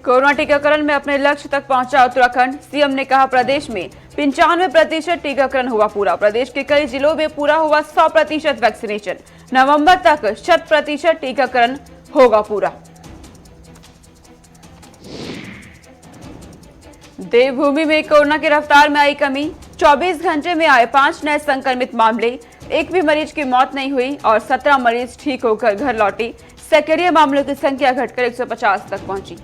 Corona टीकाकरण में अपने लक्ष्य तक पहुंचा उत्तराखंड। सीएम ने कहा प्रदेश में 95% टीकाकरण हुआ पूरा। प्रदेश के कई जिलों में पूरा हुआ 100% वैक्सीनेशन। नवंबर तक 100% टीकाकरण होगा पूरा। देवभूमि में कोरोना की रफ्तार में आई कमी। 24 घंटे में आए 5 नए संक्रमित मामले। एक भी मरीज की मौत नहीं हुई और 17 मरीज ठीक होकर घर लौटे। सक्रिय मामलों की संख्या घटकर 150 तक पहुंची।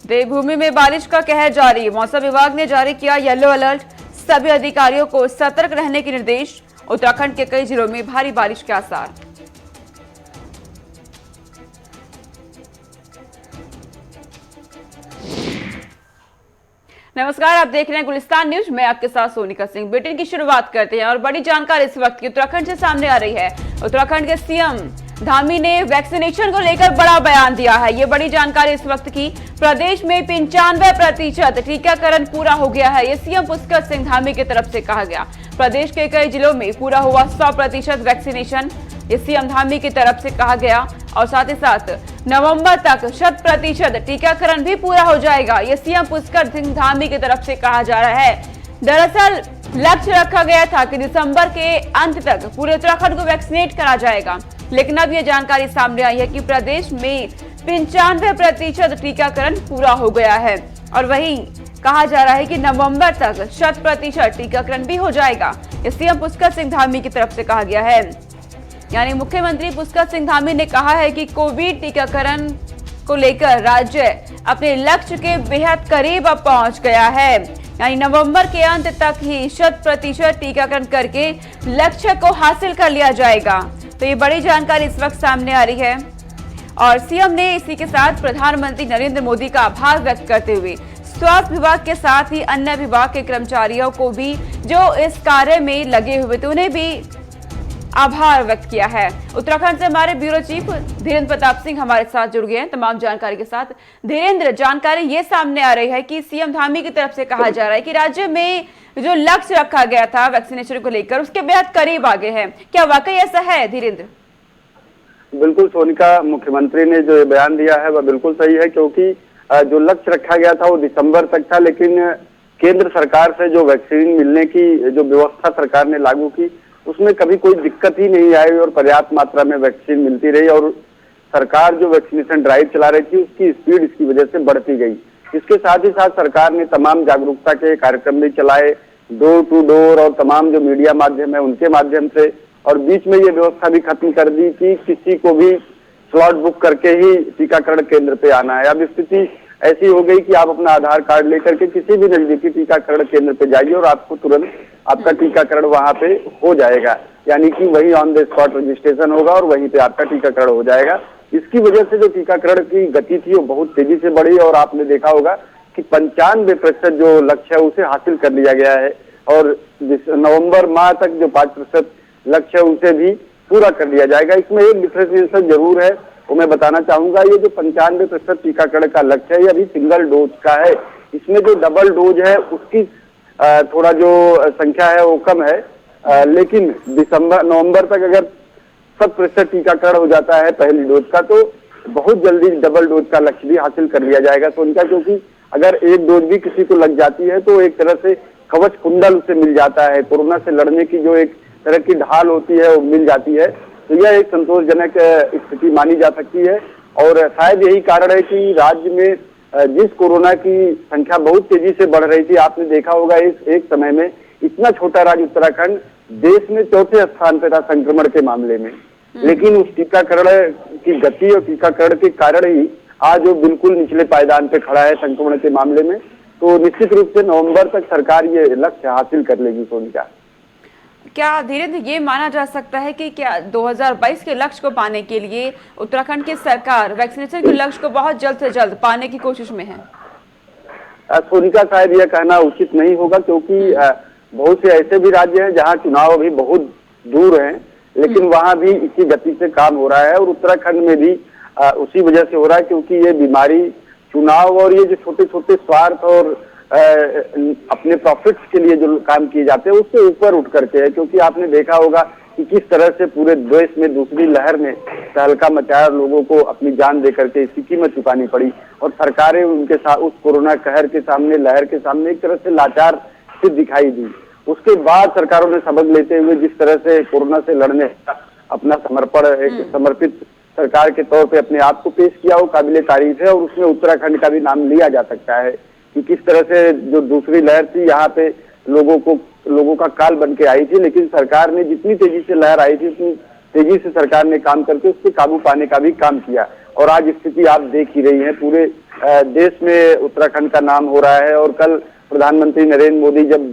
देवभूमि में बारिश का कहर जारी। मौसम विभाग ने जारी किया येलो अलर्ट। सभी अधिकारियों को सतर्क रहने के निर्देश। उत्तराखंड के कई जिलों में भारी बारिश के आसार। नमस्कार, आप देख रहे हैं गुलिस्तान न्यूज। मैं आपके साथ सोनिका सिंह। बुलेटिन की शुरुआत करते हैं और बड़ी जानकारी इस वक्त की उत्तराखंड से सामने आ रही है। उत्तराखंड के सीएम धामी ने वैक्सीनेशन को लेकर बड़ा बयान दिया है। ये बड़ी जानकारी इस वक्त की। प्रदेश में 95% टीकाकरण पूरा हो गया है। ये सीएम पुष्कर सिंह धामी की तरफ से कहा गया। प्रदेश के कई जिलों में पूरा हुआ 100% वैक्सीनेशन। ये सीएम धामी की तरफ से कहा गया और साथ ही साथ नवंबर तक 100% टीकाकरण भी पूरा हो जाएगा। ये सीएम पुष्कर सिंह धामी की तरफ से कहा जा रहा है। दरअसल लक्ष्य रखा गया था कि दिसंबर के अंत तक पूरे उत्तराखंड को वैक्सीनेट करा जाएगा, लेकिन अब यह जानकारी सामने आई है कि प्रदेश में 95% टीकाकरण पूरा हो गया है और वहीं कहा जा रहा है कि नवंबर तक 100% टीकाकरण भी हो जाएगा। ये सीएम पुष्कर सिंह धामी की तरफ से कहा गया है। यानी मुख्यमंत्री पुष्कर सिंह धामी ने कहा है कि कोविड टीकाकरण को लेकर राज्य अपने लक्ष्य के बेहद करीब अब पहुंच गया है। यानी नवंबर के अंत तक ही 100% टीकाकरण करके लक्ष्य को हासिल कर लिया जाएगा। तो ये बड़ी जानकारी इस वक्त सामने आ रही है और सीएम ने इसी के साथ प्रधानमंत्री नरेंद्र मोदी का आभार व्यक्त करते हुए स्वास्थ्य विभाग के साथ ही अन्य विभाग के कर्मचारियों को भी जो इस कार्य में लगे हुए थे उन्हें भी आभार व्यक्त किया है। उत्तराखंड से हमारे ब्यूरो चीफ धीरेन्द्र प्रताप सिंह हमारे साथ जुड़ गए हैं तमाम जानकारी के साथ। धीरेन्द्र, जानकारी ये सामने आ रही है कि सीएम धामी की तरफ से कहा जा रहा है कि राज्य में जो लक्ष्य रखा गया था वैक्सीनेशन को लेकर उसके बेहद करीब आ गए हैं। क्या वाकई ऐसा है धीरेन्द्र? बिल्कुल सोनिका, मुख्यमंत्री ने जो बयान दिया है वह बिल्कुल सही है, क्योंकि जो लक्ष्य रखा गया था वो दिसंबर तक था, लेकिन केंद्र सरकार से जो वैक्सीन मिलने की जो व्यवस्था सरकार ने लागू की उसमें कभी कोई दिक्कत ही नहीं आई और पर्याप्त मात्रा में वैक्सीन मिलती रही और सरकार जो वैक्सीनेशन ड्राइव चला रही थी उसकी स्पीड इसकी वजह से बढ़ती गई। इसके साथ ही साथ सरकार ने तमाम जागरूकता के कार्यक्रम भी चलाए, डोर टू डोर और तमाम जो मीडिया माध्यम है उनके माध्यम से, और बीच में ये व्यवस्था भी खत्म कर दी कि किसी को भी स्लॉट बुक करके ही टीकाकरण केंद्र पे आना है। अब स्थिति ऐसी हो गई कि आप अपना आधार कार्ड लेकर के किसी भी नजदीकी टीकाकरण केंद्र पे जाइए और आपको तुरंत आपका टीकाकरण वहां पे हो जाएगा। यानी कि वही ऑन द स्पॉट रजिस्ट्रेशन होगा और वहीं पे आपका टीकाकरण हो जाएगा। इसकी वजह से जो टीकाकरण की गति थी वो बहुत तेजी से बढ़ी और आपने देखा होगा कि 95% जो लक्ष्य है उसे हासिल कर लिया गया है और नवंबर माह तक जो 5% लक्ष्य है उसे भी पूरा कर लिया जाएगा। इसमें एक डिफरेंशिएशन जरूर है, वो मैं बताना चाहूंगा। ये जो 95% टीकाकरण का लक्ष्य है ये अभी सिंगल डोज का है। इसमें जो डबल डोज है उसकी थोड़ा जो संख्या है वो कम है, लेकिन नवंबर तक अगर 100% टीकाकरण हो जाता है पहली डोज का तो बहुत जल्दी डबल डोज का लक्ष्य भी हासिल कर लिया जाएगा सोनिका, क्योंकि अगर एक डोज भी किसी को लग जाती है तो एक तरह से कवच कुंडल उसे मिल जाता है। कोरोना से लड़ने की जो एक तरह की ढाल होती है वो मिल जाती है। तो यह एक संतोषजनक स्थिति मानी जा सकती है और शायद यही कारण है कि राज्य में जिस कोरोना की संख्या बहुत तेजी से बढ़ रही थी, आपने देखा होगा इस एक समय में इतना छोटा राज्य उत्तराखंड देश में 4थे स्थान पे था संक्रमण के मामले में, लेकिन उस टीकाकरण की गति और टीकाकरण के कारण ही आज वो बिल्कुल निचले पायदान पे खड़ा है संक्रमण के मामले में। तो निश्चित रूप से नवंबर तक सरकार ये लक्ष्य हासिल कर लेगी सोनिका। क्या धीरेन्द्र ये माना जा सकता है कि क्या 2022 के लक्ष्य को पाने के लिए उत्तराखंड की सरकार वैक्सीनेशन के लक्ष्य को बहुत जल्द से जल्द पाने की कोशिश में है? सोनिका, शायद यह कहना उचित नहीं होगा, क्योंकि बहुत से ऐसे भी राज्य हैं जहां चुनाव अभी बहुत दूर हैं, लेकिन वहां भी इसी गति से काम हो रहा है और उत्तराखंड में भी उसी वजह से हो रहा है, क्योंकि ये बीमारी, चुनाव और ये जो छोटे छोटे स्वार्थ और अपने प्रॉफिट्स के लिए जो काम किए जाते हैं उससे ऊपर उठ करके है। क्योंकि आपने देखा होगा कि किस तरह से पूरे देश में दूसरी लहर में तहलका मचाया, लोगों को अपनी जान दे करके इसकी कीमत चुकानी पड़ी और सरकारें उनके साथ उस कोरोना कहर के सामने, लहर के सामने एक तरह से लाचार से दिखाई दी। उसके बाद सरकारों ने सबक लेते हुए जिस तरह से कोरोना से लड़ने का अपना समर्पण, एक समर्पित सरकार के तौर पे अपने आप को पेश किया, वो काबिले तारीफ है। और उसमें उत्तराखंड का भी नाम लिया जा सकता है कि किस तरह से जो दूसरी लहर थी यहाँ पे लोगों का काल बन के आई थी, लेकिन सरकार ने जितनी तेजी से लहर आई थी उतनी तेजी से सरकार ने काम करके उस पर काबू पाने का भी काम किया। और आज स्थिति आप देख ही रही है, पूरे देश में उत्तराखंड का नाम हो रहा है। और कल प्रधानमंत्री नरेंद्र मोदी जब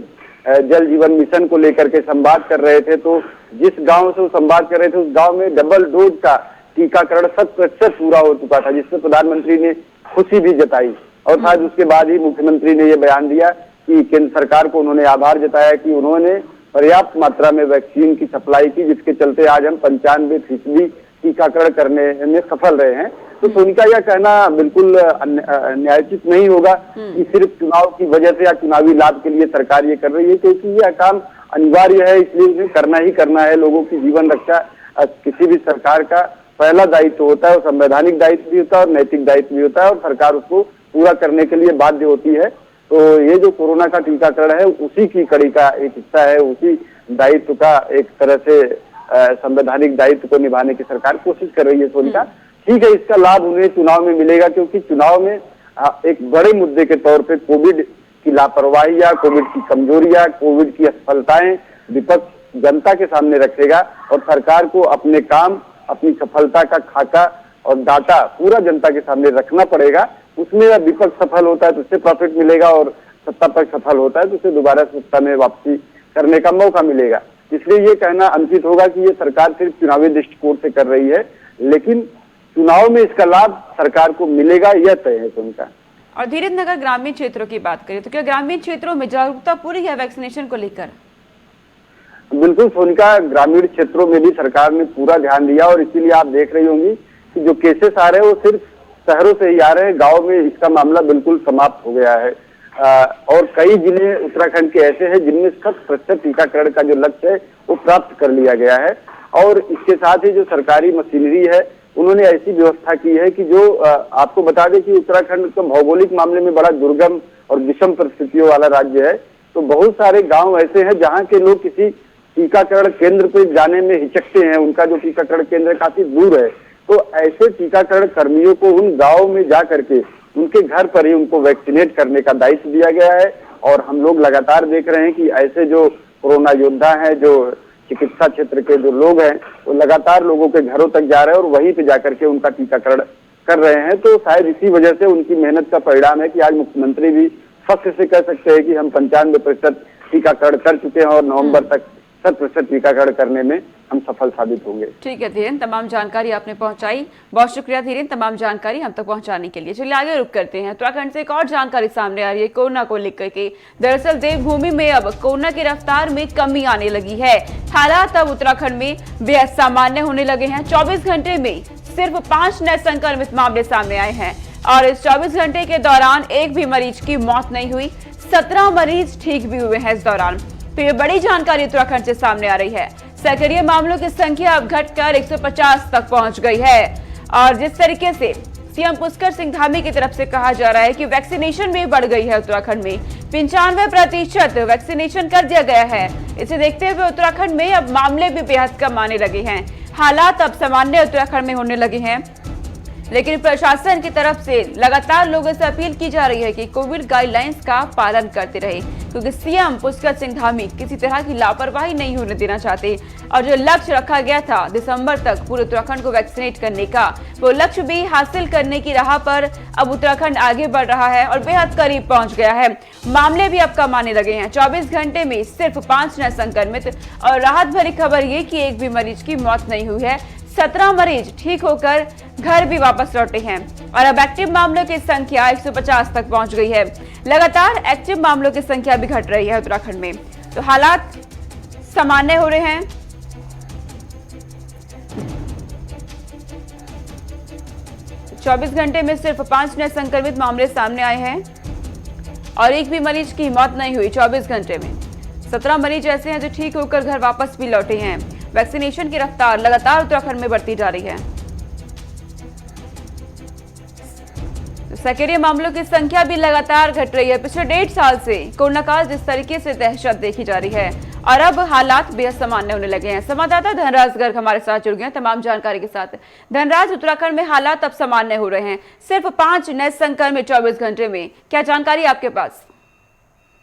जल जीवन मिशन को लेकर के संवाद कर रहे थे, तो जिस गांव से वो संवाद कर रहे थे उस गांव में डबल डोज का टीकाकरण 100% पूरा हो चुका था, जिससे प्रधानमंत्री ने खुशी भी जताई। और शायद उसके बाद ही मुख्यमंत्री ने ये बयान दिया कि केंद्र सरकार को उन्होंने आभार जताया कि उन्होंने पर्याप्त मात्रा में वैक्सीन की सप्लाई की, जिसके चलते आज हम 95% टीकाकरण करने में सफल रहे हैं। तो सोनिका, यह कहना बिल्कुल न्यायोचित नहीं होगा कि सिर्फ चुनाव की वजह से या चुनावी लाभ के लिए सरकार ये कर रही है, क्योंकि यह काम अनिवार्य है, इसलिए उन्हें करना ही करना है। लोगों की जीवन रक्षा किसी भी सरकार का पहला दायित्व होता है, और संवैधानिक दायित्व भी होता है और नैतिक दायित्व भी होता है, और सरकार उसको पूरा करने के लिए बाध्य होती है। तो ये जो कोरोना का टीकाकरण है उसी की कड़ी का एक हिस्सा है, उसी दायित्व का एक तरह से संवैधानिक दायित्व को निभाने की सरकार कोशिश कर रही है। सोनिका, ठीक है, इसका लाभ उन्हें चुनाव में मिलेगा, क्योंकि चुनाव में एक बड़े मुद्दे के तौर पे कोविड की लापरवाहियां, कोविड की कमजोरियां, कोविड की असफलताएं विपक्ष जनता के सामने रखेगा और सरकार को अपने काम, अपनी सफलता का खाका और डाटा पूरा जनता के सामने रखना पड़ेगा। उसमें विपक्ष सफल होता है तो उससे प्रॉफिट मिलेगा, और सत्ता पक्ष सफल होता है तो उसे दोबारा सत्ता में वापसी करने का मौका मिलेगा। इसलिए ये कहना अनुचित होगा कि ये सरकार सिर्फ चुनावी दृष्टिकोण से कर रही है, लेकिन चुनाव में इसका लाभ सरकार को मिलेगा, यह तय है उनका। और धीरज नगर ग्रामीण क्षेत्रों की बात करें तो क्या ग्रामीण क्षेत्रों में जागरूकता पूरी है वैक्सीनेशन को लेकर? बिल्कुल सोनिका, ग्रामीण क्षेत्रों में भी सरकार ने पूरा ध्यान दिया, और इसीलिए आप देख रही होंगी कि जो केसेस आ रहे हैं वो सिर्फ शहरों से ही आ रहे हैं, गांव में इसका मामला बिल्कुल समाप्त हो गया है। और कई जिले उत्तराखंड के ऐसे हैं जिनमें 100% टीकाकरण का जो लक्ष्य है वो प्राप्त कर लिया गया है। और इसके साथ ही जो सरकारी मशीनरी है उन्होंने ऐसी व्यवस्था की है कि जो आपको बता दें कि उत्तराखंड का भौगोलिक मामले में बड़ा दुर्गम और विषम परिस्थितियों वाला राज्य है, तो बहुत सारे गांव ऐसे हैं जहां के लोग किसी टीकाकरण केंद्र पे जाने में हिचकते हैं, उनका जो टीकाकरण केंद्र काफी दूर है। तो ऐसे टीकाकरण कर्मियों को उन गाँव में जा करके उनके घर पर ही उनको वैक्सीनेट करने का दायित्व दिया गया है। और हम लोग लगातार देख रहे हैं कि ऐसे जो कोरोना योद्धा हैं, जो चिकित्सा क्षेत्र के जो लोग हैं, वो लगातार लोगों के घरों तक जा रहे हैं और वहीं पे जाकर के उनका टीकाकरण कर रहे हैं। तो शायद इसी वजह से उनकी मेहनत का परिणाम है कि आज मुख्यमंत्री भी फख्र से कह सकते हैं कि हम 95% टीकाकरण कर चुके हैं और नवंबर तक 100% टीकाकरण करने में हम सफल साबित होंगे। ठीक है धीरेन्द्र, तमाम जानकारी आपने पहुंचाई, बहुत शुक्रिया धीरेन्द्र तमाम जानकारी हम तक पहुंचाने के लिए। चलिए आगे रुक करते हैं। उत्तराखंड से एक और जानकारी सामने आ रही है कोरोना को लेकर के। दरअसल देवभूमि में अब कोरोना की रफ्तार में कमी आने लगी है। हालात अब उत्तराखंड में बेहद सामान्य होने लगे हैं। 24 घंटे में सिर्फ 5 नए संक्रमित मामले सामने आए हैं और इस 24 घंटे के दौरान एक भी मरीज की मौत नहीं हुई। 17 मरीज ठीक भी हुए हैं इस दौरान। तो ये बड़ी जानकारी उत्तराखंड से सामने आ रही है। सक्रिय मामलों की संख्या अब घटकर 150 तक पहुंच गई है। और जिस तरीके से सीएम पुष्कर सिंह धामी की तरफ से कहा जा रहा है कि वैक्सीनेशन भी बढ़ गई है उत्तराखंड में, 95% वैक्सीनेशन कर दिया गया है। इसे देखते हुए उत्तराखंड में अब मामले भी बेहद कम आने लगे हैं। हालात अब सामान्य उत्तराखंड में होने लगे हैं, लेकिन प्रशासन की तरफ से लगातार लोगों से अपील की जा रही है कि कोविड गाइडलाइंस का पालन करते रहे, क्योंकि सीएम पुष्कर सिंह धामी किसी तरह की लापरवाही नहीं होने देना चाहते। और जो लक्ष्य रखा गया था दिसंबर तक पूरे उत्तराखंड को वैक्सीनेट करने का, वो लक्ष्य भी हासिल करने की राह पर अब उत्तराखंड आगे बढ़ रहा है और बेहद करीब पहुंच गया है। मामले भी अब कम आने लगे हैं। 24 घंटे में सिर्फ 5 नए संक्रमित और राहत भरी खबर ये कि एक भी मरीज की मौत नहीं हुई है। 17 मरीज ठीक होकर घर भी वापस लौटे हैं और अब एक्टिव मामलों की संख्या 150 तक पहुंच गई है। लगातार एक्टिव मामलों की संख्या भी घट रही है उत्तराखंड में, तो हालात सामान्य हो रहे हैं। तो 24 घंटे में सिर्फ 5 नए संक्रमित मामले सामने आए हैं और एक भी मरीज की मौत नहीं हुई 24 घंटे में। 17 मरीज ऐसे हैं जो ठीक होकर घर वापस भी लौटे हैं। वैक्सीनेशन की रफ्तार लगातार उत्तराखंड में बढ़ती जा रही है। सक्रिय मामलों की संख्या भी लगातार घट रही है। पिछले 1.5 साल से कोरोना काल जिस तरीके से दहशत देखी जा रही है और अब हालात बेहद सामान्य होने लगे हैं। संवाददाता धनराज गर्ग हमारे साथ जुड़ गए हैं तमाम जानकारी के साथ। धनराज, उत्तराखंड में हालात अब सामान्य हो रहे हैं, सिर्फ 5 नए संक्रमित 24 घंटे में, क्या जानकारी आपके पास?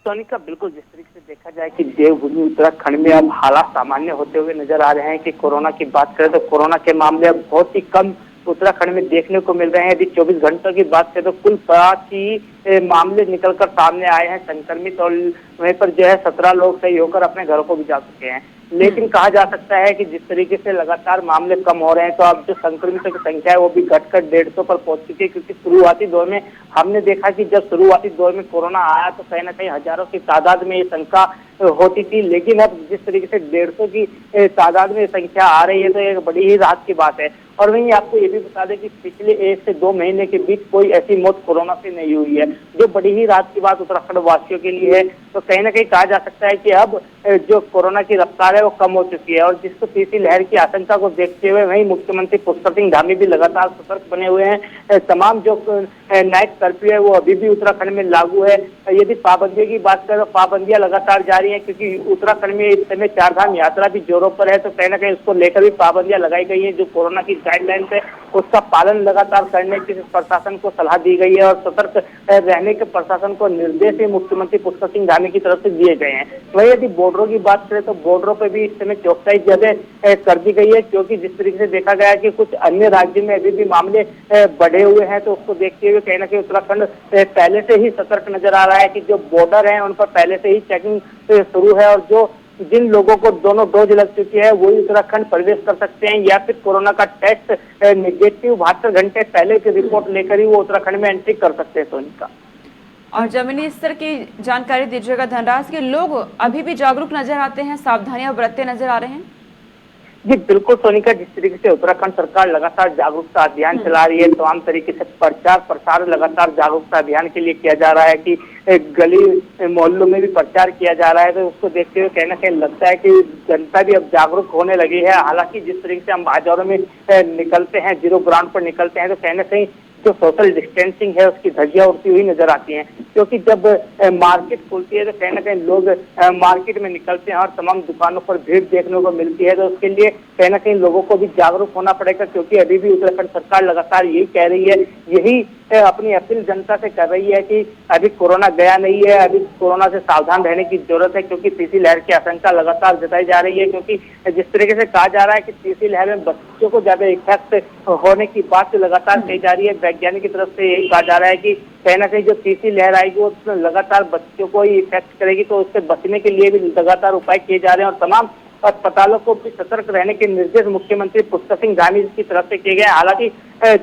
सोनिका, बिल्कुल जिस तरीके से देखा जाए कि देवभूमि उत्तराखंड में अब हालात सामान्य होते हुए नजर आ रहे हैं कि कोरोना की बात करें तो कोरोना के मामले अब बहुत ही कम उत्तराखंड में देखने को मिल रहे हैं। यदि 24 घंटों की बात करें तो कुल 5 ही मामले निकलकर सामने आए हैं संक्रमित, और वहीं पर जो है 17 लोग सही होकर अपने घरों को भी जा चुके हैं। लेकिन कहा जा सकता है कि जिस तरीके से लगातार मामले कम हो रहे हैं तो अब जो संक्रमितों की संख्या है वो भी घटकर 150 पर पहुंच चुकी है, क्योंकि शुरुआती दौर में हमने देखा कि जब शुरुआती दौर में कोरोना आया तो कहीं ना कहीं हजारों की तादाद में ये संख्या होती थी, लेकिन अब जिस तरीके से 150 की तादाद में संख्या आ रही है तो एक बड़ी ही राहत की बात है। और वहीं आपको ये भी बता दें कि पिछले 1 से 2 महीने के बीच कोई ऐसी मौत कोरोना से नहीं हुई है, जो बड़ी ही राहत की बात उत्तराखंड वासियों के लिए है। तो कहीं ना कहीं कहा जा सकता है कि अब जो कोरोना की रफ्तार है वो कम हो चुकी है, और जिसको तीसरी लहर की आशंका को देखते हुए वहीं मुख्यमंत्री पुष्कर सिंह धामी भी लगातार सतर्क बने हुए हैं। तमाम जो नाइट कर्फ्यू है वो अभी भी उत्तराखंड में लागू है। यदि पाबंदियों की बात करें तो पाबंदियां लगातार जारी है, क्योंकि उत्तराखंड में इस समय 4 धाम यात्रा भी जोरों पर है, तो कहीं ना कहीं उसको लेकर भी पाबंदियां लगाई गई है। जो कोरोना की गाइडलाइंस है उसका पालन लगातार करने की प्रशासन को सलाह दी गई है, और सतर्क रहने के प्रशासन को निर्देश ही मुख्यमंत्री पुष्कर सिंह धामी की तरफ से दिए गए हैं। वहीं यदि बॉर्डरों की बात करें तो बॉर्डरों पर भी इस समय चौकसाई ज्यादा कर दी गई है, क्योंकि जिस तरीके से देखा गया है कि कुछ अन्य राज्य में अभी भी मामले बढ़े हुए हैं, तो उसको देखते हुए कहीं ना कहीं उत्तराखंड पहले से ही सतर्क नजर आ रहा है कि जो बॉर्डर है उन पर पहले से ही चेकिंग शुरू है, और जो जिन लोगों को दोनों डोज लग चुकी है वही उत्तराखंड प्रवेश कर सकते हैं, या फिर कोरोना का टेस्ट निगेटिव 72 घंटे पहले की रिपोर्ट लेकर ही वो उत्तराखंड में एंट्री कर सकते हैं। सोनिका, और जमीनी स्तर की जानकारी दीजिएगा धनराज, के लोग अभी भी जागरूक नजर आते हैं, सावधानियां बरतते नजर आ रहे हैं? जी बिल्कुल सोनिका, जिस तरीके से उत्तराखंड सरकार लगातार जागरूकता अभियान चला रही है, तमाम तरीके से प्रचार प्रसार लगातार जागरूकता अभियान के लिए किया जा रहा है कि गली मोहल्लों में भी प्रचार किया जा रहा है, तो उसको देखते हुए कहीं ना कहीं लगता है कि जनता भी अब जागरूक होने लगी है। हालांकि जिस तरीके से हम बाजारों में निकलते हैं, जीरो ग्राउंड पर निकलते हैं, तो कहीं ना कहीं जो सोशल डिस्टेंसिंग है उसकी धज्जियां उड़ती हुई नजर आती हैं, क्योंकि जब मार्केट खुलती है तो कहीं ना कहीं लोग मार्केट में निकलते हैं और तमाम दुकानों पर भीड़ देखने को मिलती है। तो उसके लिए कहीं ना कहीं लोगों को भी जागरूक होना पड़ेगा, क्योंकि अभी भी उत्तराखंड सरकार लगातार यही कह रही है, यही अपनी अपील जनता से कर रही है कि अभी कोरोना गया नहीं है, अभी कोरोना से सावधान रहने की जरूरत है, क्योंकि तीसरी लहर की आशंका लगातार जताई जा रही है। क्योंकि जिस तरीके से कहा जा रहा है कि तीसरी लहर में बच्चों को ज्यादा इफेक्ट होने की बात लगातार कही जा रही है, वैज्ञानिक की तरफ से यही कहा जा रहा है कि कहीं ना कहीं जो तीसरी लहर आएगी वो लगातार बच्चों को ही इफेक्ट करेगी, तो उससे बचने के लिए भी लगातार उपाय किए जा रहे हैं, और तमाम अस्पतालों को भी सतर्क रहने के निर्देश मुख्यमंत्री पुष्कर सिंह धामी की तरफ से किए गए। हालांकि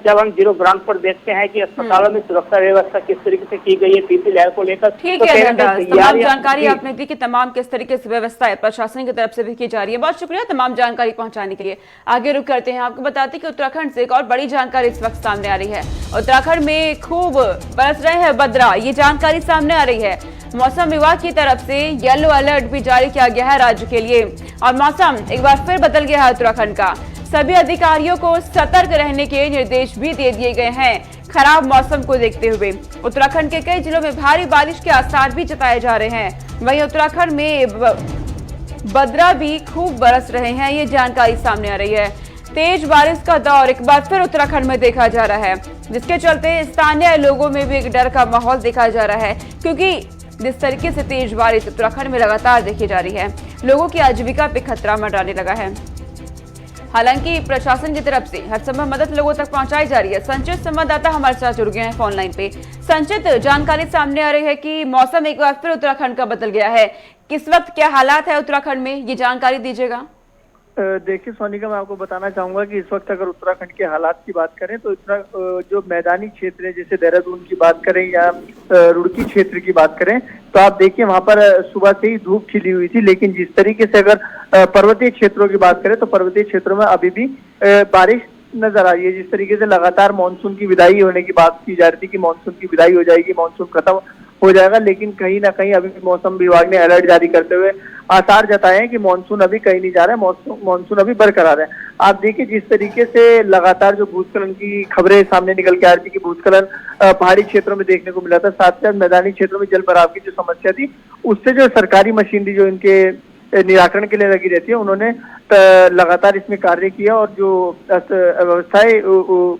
जब हम जीरो ग्राउंड पर देखते हैं कि अस्पतालों में सुरक्षा व्यवस्था किस तरीके से की गई है तीसरी लहर को लेकर, ठीक है, तमाम जानकारी आपने दी कि तमाम किस तरीके से व्यवस्था प्रशासन की तरफ से भी की जा रही है। बहुत शुक्रिया तमाम जानकारी पहुंचाने के लिए। आगे रुक करते हैं, आपको बताते कि उत्तराखंड से एक और बड़ी जानकारी इस वक्त सामने आ रही है। उत्तराखंड में खूब बरस रहे हैं बदरा, ये जानकारी सामने आ रही है। मौसम विभाग की तरफ से येलो अलर्ट भी जारी किया गया है राज्य के लिए, और मौसम एक बार फिर बदल गया है उत्तराखंड का। सभी अधिकारियों को सतर्क रहने के निर्देश भी दे दिए गए हैं। खराब मौसम को देखते हुए उत्तराखंड के कई जिलों में भारी बारिश के आसार भी जताए जा रहे हैं। वहीं उत्तराखंड में बदरा भी खूब बरस रहे हैं, ये जानकारी सामने आ रही है। तेज बारिश का दौर एक बार फिर उत्तराखंड में देखा जा रहा है, जिसके चलते स्थानीय लोगों में भी एक डर का माहौल देखा जा रहा है, क्योंकि जिस तरीके से तेज बारिश उत्तराखंड में लगातार देखी जा रही है, लोगों की आजीविका पे खतरा मंडराने लगा है। हालांकि प्रशासन की तरफ से हर संभव मदद लोगों तक पहुंचाई जा रही है। संचित संवाददाता हमारे साथ जुड़ गए हैं फोन लाइन पे। संचित, जानकारी सामने आ रही है कि मौसम एक बार फिर उत्तराखंड का बदल गया है, किस वक्त क्या हालात है उत्तराखंड में, ये जानकारी दीजिएगा। देखिए सोनिका, मैं आपको बताना चाहूंगा कि इस वक्त अगर उत्तराखंड के हालात की बात करें तो जो मैदानी क्षेत्र है, जैसे देहरादून की बात करें या रुड़की क्षेत्र की बात करें, तो आप देखिए वहां पर सुबह से ही धूप खिली हुई थी, लेकिन जिस तरीके से अगर पर्वतीय क्षेत्रों की बात करें तो पर्वतीय क्षेत्रों में अभी भी बारिश नजर आ रही है। जिस तरीके से लगातार मानसून की विदाई होने की बात की जा रही थी कि मानसून की विदाई हो जाएगी, मानसून खत्म हो जाएगा। लेकिन कहीं ना कहीं अभी मौसम विभाग ने अलर्ट जारी करते हुए आसार जताए हैं कि मानसून अभी कहीं नहीं जा रहा है, मानसून अभी बरकरार है। आप देखिए जिस तरीके से लगातार जो भूस्खलन की खबरें सामने निकल के आ रही थी कि भूस्खलन पहाड़ी क्षेत्रों में देखने को मिला था, साथ ही साथ मैदानी क्षेत्रों में जल भराव की जो समस्या थी उससे जो सरकारी मशीनरी जो इनके निराकरण के लिए लगी रहती है उन्होंने लगातार इसमें कार्य किया और जो व्यवस्थाएं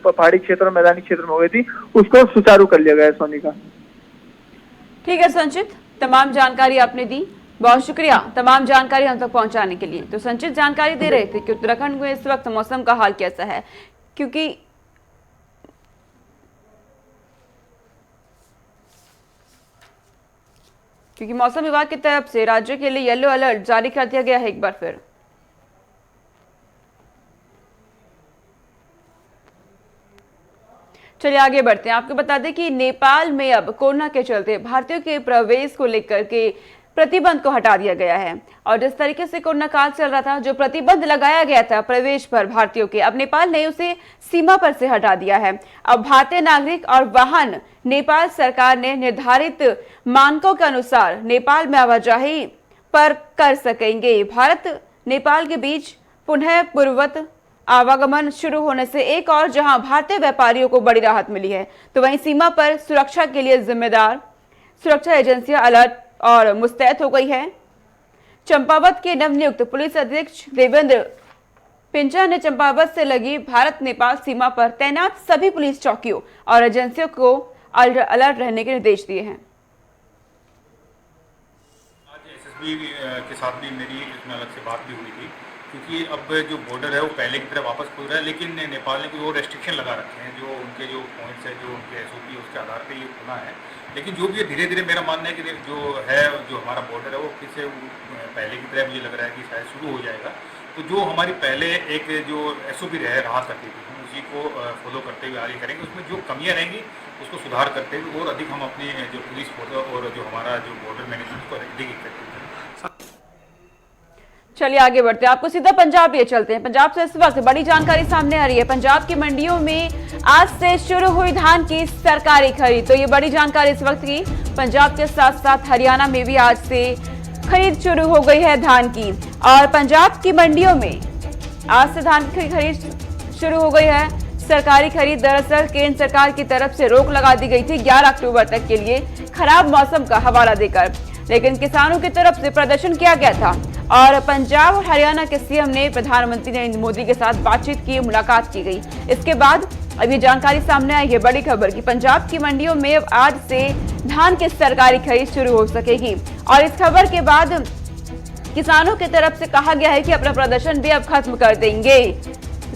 पहाड़ी क्षेत्र और मैदानी क्षेत्र में हो गई थी उसको सुचारू कर लिया गया है। सोनिका, ठीक है संचित, तमाम जानकारी आपने दी, बहुत शुक्रिया तमाम जानकारी हम तक पहुंचाने के लिए। तो संचित जानकारी दे रहे थे कि उत्तराखंड में इस वक्त मौसम का हाल कैसा है, क्योंकि मौसम विभाग की तरफ से राज्य के लिए येलो अलर्ट जारी कर दिया गया है एक बार फिर। चलिए आगे बढ़ते हैं। आपको बता दें कि नेपाल में अब कोरोना के चलते भारतीयों के प्रवेश को लेकर के प्रतिबंध को हटा दिया गया है और जिस तरीके से कोरोना काल चल रहा था, जो प्रतिबंध लगाया गया था प्रवेश पर भारतीयों के, अब नेपाल ने उसे सीमा पर से हटा दिया है। अब भारतीय नागरिक और वाहन नेपाल सरकार ने निर्धारित मानकों के अनुसार नेपाल में आवाजाही पर कर सकेंगे। भारत नेपाल के बीच पुनः पूर्ववत आवागमन शुरू होने से एक और जहां भारतीय व्यापारियों को बड़ी राहत मिली है, तो वहीं सीमा पर सुरक्षा के लिए जिम्मेदार सुरक्षा एजेंसियां अलर्ट और मुस्तैद हो गई है। चंपावत के नवनियुक्त पुलिस अधीक्षक देवेंद्र पिंचा ने चंपावत से लगी भारत नेपाल सीमा पर तैनात सभी पुलिस चौकियों और एजेंसियों को अलर्ट रहने के निर्देश दिए हैं। आज एसएसबी के साथ भी मेरी इसमें अलग से बात भी हुई थी, क्योंकि अब जो बॉर्डर है वो पहले की तरह वापस खुल रहा है, लेकिन नेपाल ने कोई और रेस्ट्रिक्शन लगा रखे हैं, जो उनके जो पॉइंट्स है, जो उनके एसओपी उसके आधार पर ये खुला है। लेकिन जो भी है धीरे धीरे मेरा मानना है कि जो है जो हमारा बॉर्डर है वो फिर से पहले की तरह मुझे लग रहा है कि शायद शुरू हो जाएगा। तो जो हमारी पहले एक जो एसओपी रहा करती थी हम उसी को फॉलो करते हुए आगे करेंगे। उसमें जो कमियां रहेंगी उसको सुधार करते हुए और अधिक हम अपनी जो पुलिस फोर्स और जो हमारा जो बॉर्डर मैनेजमेंट को अधिक इफेक्टिव करेंगे। चलिए आगे बढ़ते हैं, आपको सीधा पंजाब ले चलते हैं। पंजाब से इस वक्त बड़ी जानकारी सामने आ रही है। पंजाब की मंडियों में आज से शुरू हुई धान की सरकारी खरीद, तो ये बड़ी जानकारी इस वक्त की। पंजाब के साथ साथ हरियाणा में भी आज से खरीद शुरू हो गई है धान की, और पंजाब की मंडियों में आज से धान की खरीद शुरू हो गई है। सरकारी खरीद दरअसल केंद्र सरकार की तरफ से रोक लगा दी गई थी 11 अक्टूबर तक के लिए खराब मौसम का हवाला देकर, लेकिन किसानों की तरफ से प्रदर्शन किया गया था और पंजाब और हरियाणा के सीएम ने प्रधानमंत्री नरेंद्र मोदी के साथ बातचीत की, मुलाकात की गई। इसके बाद अब ये जानकारी सामने आई है, बड़ी खबर कि पंजाब की मंडियों में अब आज से धान की सरकारी खरीद शुरू हो सकेगी और इस खबर के बाद किसानों की तरफ से कहा गया है कि अपना प्रदर्शन भी अब खत्म कर देंगे।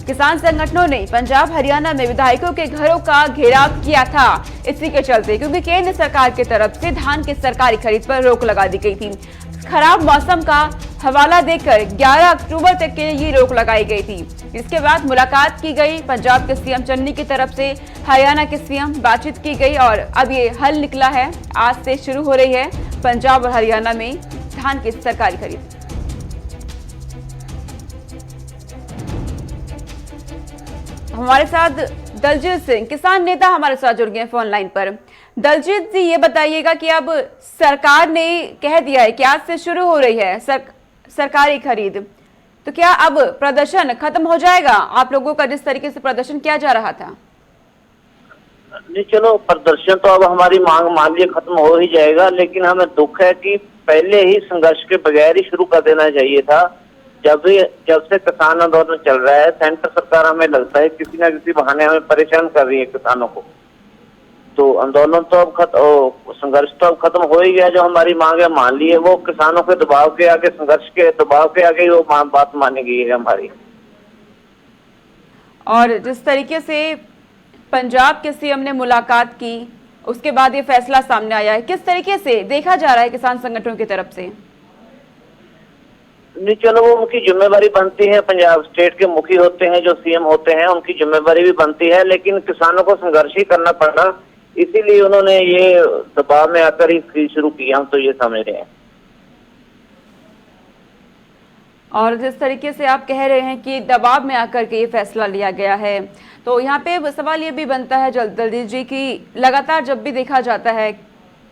किसान संगठनों ने पंजाब हरियाणा में विधायकों के घरों का घेराव किया था इसी के चलते, क्योंकि केंद्र सरकार की तरफ से धान की सरकारी खरीद पर रोक लगा दी गई थी। खराब मौसम का हवाला देकर 11 अक्टूबर तक के लिए ये रोक लगाई गई थी। इसके बाद मुलाकात की गई पंजाब के सीएम चन्नी की तरफ से, हरियाणा के सीएम बातचीत की गई और अब ये हल निकला है। आज से शुरू हो रही है पंजाब और हरियाणा में धान की सरकारी खरीद। हमारे साथ दलजीत सिंह किसान नेता हमारे साथ जुड़ गए फोन लाइन पर। दलजीत जी, ये बताइएगा कि अब सरकार ने कह दिया है कि आज से शुरू हो रही है सरकारी खरीद, तो क्या अब प्रदर्शन खत्म हो जाएगा? आप लोगों का जिस तरीके से प्रदर्शन किया जा रहा था। नहीं, चलो प्रदर्शन तो अब हमारी मांग मान लिये खत्म हो ही जाएगा, लेकिन हमें दुख है कि पहले ही संघर्ष के बगैर ही शुरू कर देना चाहिए था। जब से किसान आंदोलन चल रहा है, सेंटर सरकार हमें लगता है किसी न किसी बहाने हमें परेशान कर रही है किसानों को। तो आंदोलन तो अब संघर्ष तो अब खत्म हो ही गया। जो हमारी मांग है मान ली है, वो किसानों के दबाव के आगे, संघर्ष के दबाव के आगे वो बात मानी गई है हमारी। और जिस तरीके से पंजाब के सीएम ने मुलाकात की, उसके बाद ये फैसला सामने आया है, किस तरीके से देखा जा रहा है किसान संगठनों की तरफ से? नहीं, चलो वो उनकी जिम्मेवारी बनती है, पंजाब स्टेट के मुखी होते हैं जो सीएम होते हैं, उनकी जिम्मेवारी भी बनती है, लेकिन किसानों को संघर्ष ही करना पड़ा, इसीलिए उन्होंने ये दबाव में आकर ही खरीद शुरू की, हम तो ये समझ रहे हैं। और जिस तरीके से आप कह रहे हैं कि दबाव में आकर के ये फैसला लिया गया है, तो यहाँ पे सवाल ये भी बनता है दलजीत जी की लगातार जब भी देखा जाता है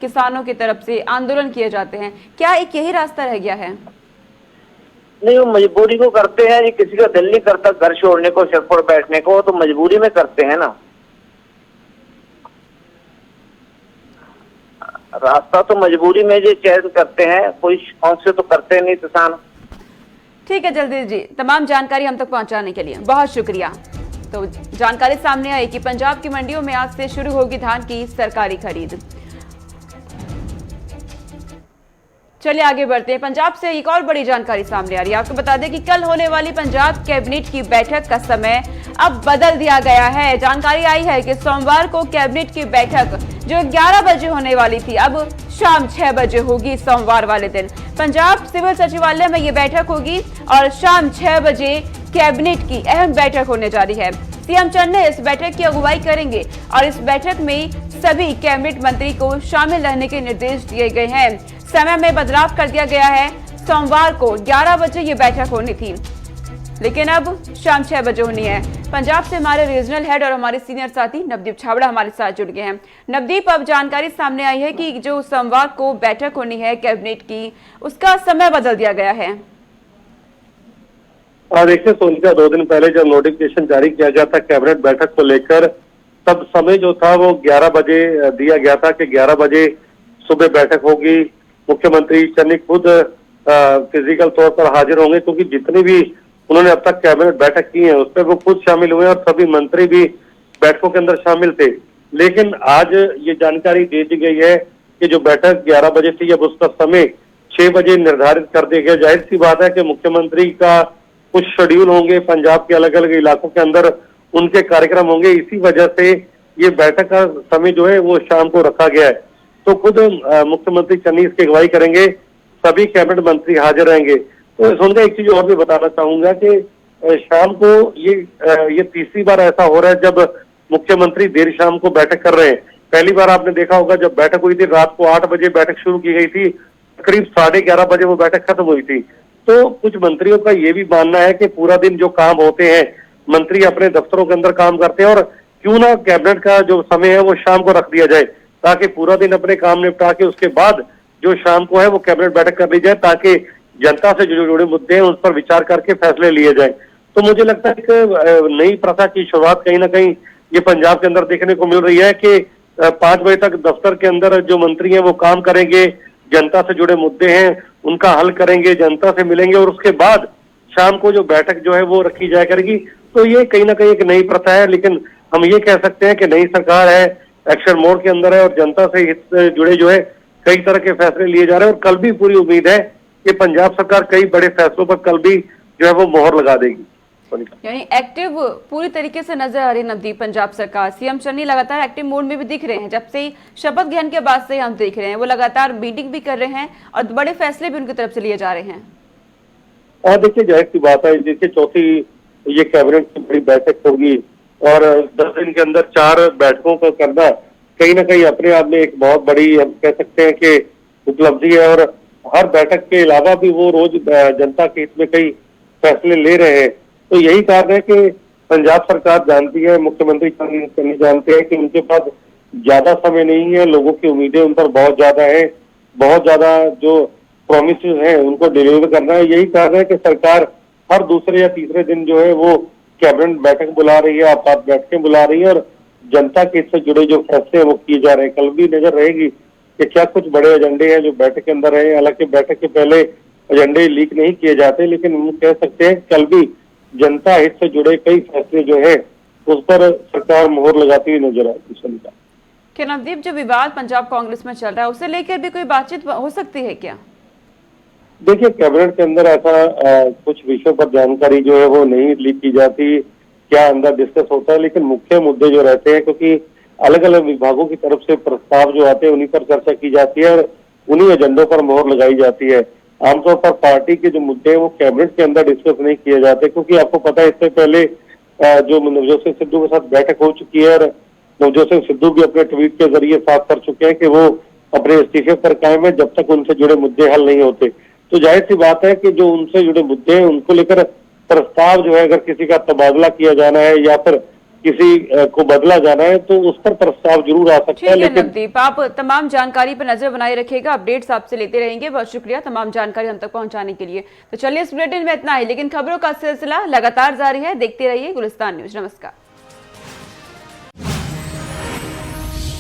किसानों की तरफ से आंदोलन किए जाते हैं, क्या एक यही रास्ता रह गया है? नहीं, वो मजबूरी को करते हैं। ये किसी का दिल नहीं करता घर छोड़ने को, सड़क पर बैठने को, तो मजबूरी में करते हैं ना। रास्ता तो मजबूरी में जो चयन करते हैं, कोई शौक से तो करते नहीं किसान। ठीक है जल्दी जी, तमाम जानकारी हम तक पहुंचाने के लिए बहुत शुक्रिया। तो जानकारी सामने आई कि पंजाब की मंडियों में आज से शुरू होगी धान की सरकारी खरीद। चलिए आगे बढ़ते हैं। पंजाब से एक और बड़ी जानकारी सामने आ रही है। आपको बता दें कि कल होने वाली पंजाब कैबिनेट की बैठक का समय अब बदल दिया गया है। जानकारी आई है कि सोमवार को कैबिनेट की बैठक जो 11 बजे होने वाली थी, अब शाम 6 बजे होगी। सोमवार वाले दिन पंजाब सिविल सचिवालय में ये बैठक होगी और शाम 6 बजे कैबिनेट की अहम बैठक होने जा रही है। सीएम चन्नी इस बैठक की अगुवाई करेंगे और इस बैठक में सभी कैबिनेट मंत्री को शामिल रहने के निर्देश दिए गए हैं। समय में बदलाव कर दिया गया है। सोमवार को 11 बजे ये बैठक होनी थी, लेकिन अब शाम 6 बजे होनी है। पंजाब से हमारे रीजनल हेड और हमारे सीनियर साथी नवदीप छाबड़ा हमारे साथ जुड़ गए हैं। नवदीप, अब जानकारी सामने आई है कि जो सोमवार को बैठक होनी है कैबिनेट की, उसका समय बदल दिया गया है। देखिए सोनिका, 2 दिन पहले जब नोटिफिकेशन जारी किया गया था कैबिनेट बैठक को लेकर, तब समय जो था वो 11 बजे दिया गया था कि 11 बजे सुबह बैठक होगी। मुख्यमंत्री चन्नी खुद फिजिकल तौर पर हाजिर होंगे, क्योंकि जितनी भी उन्होंने अब तक कैबिनेट बैठक की है उसमें वो खुद शामिल हुए और सभी मंत्री भी बैठकों के अंदर शामिल थे। लेकिन आज ये जानकारी दे दी गई है कि जो बैठक 11 बजे थी, अब उसका समय 6 बजे निर्धारित कर दिया गया। जाहिर सी बात है कि मुख्यमंत्री का कुछ शेड्यूल होंगे, पंजाब के अलग अलग इलाकों के अंदर उनके कार्यक्रम होंगे, इसी वजह से ये बैठक का समय जो है वो शाम को रखा गया है। तो खुद मुख्यमंत्री चन्नी इसकी अगुवाई करेंगे, सभी कैबिनेट मंत्री हाजिर रहेंगे। तो सुनकर एक चीज और भी बताना चाहूंगा कि शाम को ये तीसरी बार ऐसा हो रहा है जब मुख्यमंत्री देर शाम को बैठक कर रहे हैं। पहली बार आपने देखा होगा जब बैठक हुई थी, रात को 8 बजे बैठक शुरू की गई थी, करीब 11:30 बजे वो बैठक खत्म हुई थी। तो कुछ मंत्रियों का ये भी मानना है कि पूरा दिन जो काम होते हैं, मंत्री अपने दफ्तरों के अंदर काम करते हैं, और क्यों ना कैबिनेट का जो समय है वो शाम को रख दिया जाए, ताकि पूरा दिन अपने काम निपटा के उसके बाद जो शाम को है वो कैबिनेट बैठक कर ली जाए, ताकि जनता से जो जुड़े मुद्दे हैं उस पर विचार करके फैसले लिए जाए। तो मुझे लगता है कि नई प्रथा की शुरुआत कहीं ना कहीं ये पंजाब के अंदर देखने को मिल रही है कि 5 बजे तक दफ्तर के अंदर जो मंत्री हैं वो काम करेंगे, जनता से जुड़े मुद्दे हैं उनका हल करेंगे, जनता से मिलेंगे, और उसके बाद शाम को जो बैठक जो है वो रखी जाया करेगी। तो ये कहीं ना कहीं एक नई प्रथा है, लेकिन हम ये कह सकते हैं कि नई सरकार है, एक्शन मोड के अंदर है और जनता से हित से जुड़े जो है कई तरह के फैसले लिए जा रहे हैं। और कल भी पूरी उम्मीद है कि पंजाब सरकार कई बड़े फैसलों पर कल भी जो है वो मोहर लगा देगी। यानी एक्टिव पूरी तरीके से नजर आ रही है नवदीप पंजाब सरकार। सीएम चन्नी लगातार एक्टिव मोड में भी दिख रहे हैं। जब से शपथ ग्रहण के बाद से हम देख रहे हैं वो लगातार मीटिंग भी कर रहे हैं और बड़े फैसले भी उनकी तरफ से लिए जा रहे हैं। देखिए जाहिर सी बात है, देखिए चौथी ये कैबिनेट की बड़ी बैठक होगी और 10 दिन के अंदर 4 बैठकों का करना कहीं ना कहीं अपने आप में एक बहुत बड़ी, हम कह सकते हैं कि उपलब्धि है। और हर बैठक के अलावा भी वो रोज जनता के हित में कई फैसले ले रहे हैं। तो यही कारण है कि पंजाब सरकार जानती है, मुख्यमंत्री चन्नी जानते हैं कि उनके पास ज्यादा समय नहीं है, लोगों की उम्मीदें उन पर बहुत ज्यादा है, बहुत ज्यादा जो प्रॉमिस हैं उनको डिलीवर करना है। यही कारण है कि सरकार हर दूसरे या तीसरे दिन जो है वो कैबिनेट बैठक बुला रही है, आपात बैठकें बुला रही है और जनता के हित से जुड़े जो फैसले हैं वो किए जा रहे हैं। कल भी नजर रहेगी कि क्या कुछ बड़े एजेंडे हैं जो बैठक के अंदर रहे। हालांकि बैठक के पहले एजेंडे लीक नहीं किए जाते, लेकिन हम कह सकते हैं कल भी जनता हित से जुड़े कई फैसले जो है उस पर सरकार मोहर लगाती हुई नजर आएगी। क्या नवदीप, जो विवाद पंजाब कांग्रेस में चल रहा है उसे लेकर भी कोई बातचीत हो सकती है क्या? देखिए कैबिनेट के अंदर ऐसा कुछ विषयों पर जानकारी जो है वो नहीं लीक की जाती, क्या अंदर डिस्कस होता है, लेकिन मुख्य मुद्दे जो रहते हैं, क्योंकि अलग अलग विभागों की तरफ से प्रस्ताव जो आते हैं उन्हीं पर चर्चा की जाती है और उन्हीं एजेंडों पर मोहर लगाई जाती है। आमतौर पर पार्टी के जो मुद्दे हैं वो कैबिनेट के अंदर डिस्कस नहीं किए जाते, क्योंकि आपको पता है इससे पहले जो नवजोत सिंह सिद्धू के साथ बैठक हो चुकी है और नवजोत सिंह सिद्धू भी अपने ट्वीट के जरिए साफ कर चुके हैं कि वो अपने इस्तीफे पर कायम है जब तक उनसे जुड़े मुद्दे हल नहीं होते। तो जाहिर सी बात है कि जो उनसे जुड़े मुद्दे हैं उनको लेकर प्रस्ताव जो है, अगर किसी का तबादला किया जाना है या फिर किसी को बदला जाना है तो उस पर प्रस्ताव जरूर आ सकता ठीक है। है लेकिन नवदीप, आप तमाम जानकारी पर नजर बनाए रखिएगा, अपडेट्स आपसे लेते रहेंगे। बहुत शुक्रिया तमाम जानकारी हम तक पहुंचाने के लिए। तो चलिए इस बुलेटिन में इतना ही, लेकिन खबरों का सिलसिला लगातार जारी है। देखते रहिए गुलिस्तान न्यूज। नमस्कार।